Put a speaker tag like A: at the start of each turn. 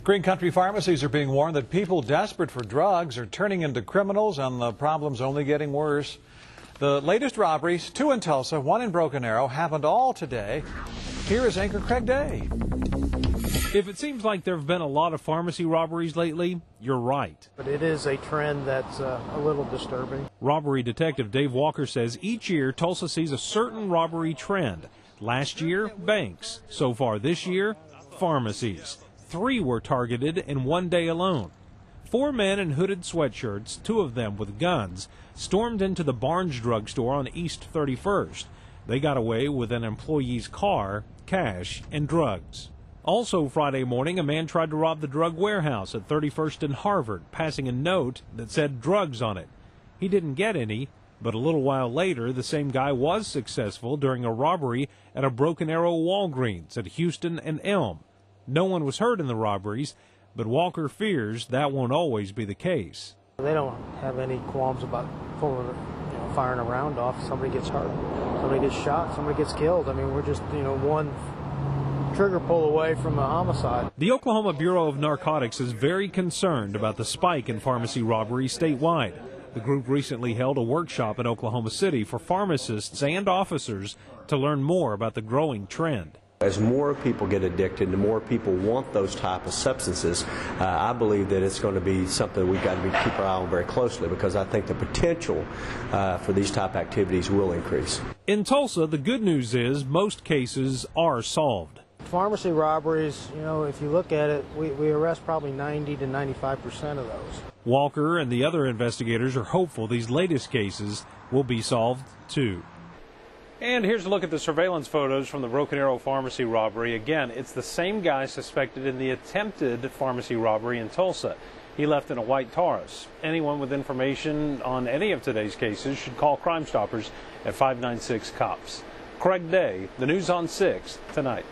A: Green Country pharmacies are being warned that people desperate for drugs are turning into criminals, and the problem's only getting worse. The latest robberies, 2 in Tulsa, 1 in Broken Arrow, happened all today. Here is anchor Craig Day.
B: If it seems like there have been a lot of pharmacy robberies lately, you're right.
C: But it is a trend that's a little disturbing.
B: Robbery detective Dave Walker says each year Tulsa sees a certain robbery trend. Last year, banks. So far this year, pharmacies. 3 were targeted in one day alone. 4 men in hooded sweatshirts, 2 of them with guns, stormed into the Barnes drugstore on East 31st. They got away with an employee's car, cash, and drugs. Also Friday morning, a man tried to rob the drug warehouse at 31st and Harvard, passing a note that said drugs on it. He didn't get any, but a little while later, the same guy was successful during a robbery at a Broken Arrow Walgreens at Houston and Elm. No one was hurt in the robberies, but Walker fears that won't always be the case.
C: They don't have any qualms about firing a round off. Somebody gets hurt, somebody gets shot, somebody gets killed. I mean, we're just, one trigger pull away from a homicide.
B: The Oklahoma Bureau of Narcotics is very concerned about the spike in pharmacy robberies statewide. The group recently held a workshop in Oklahoma City for pharmacists and officers to learn more about the growing trend.
D: As more people get addicted and more people want those type of substances, I believe that it's going to be something we've got to keep our eye on very closely, because I think the potential for these type activities will increase.
B: In Tulsa, the good news is most cases are solved.
C: Pharmacy robberies, if you look at it, we arrest probably 90 to 95% of those.
B: Walker and the other investigators are hopeful these latest cases will be solved too. And here's a look at the surveillance photos from the Broken Arrow pharmacy robbery. Again, it's the same guy suspected in the attempted pharmacy robbery in Tulsa. He left in a white Taurus. Anyone with information on any of today's cases should call Crime Stoppers at 596-COPS. Craig Day, the News on 6 tonight.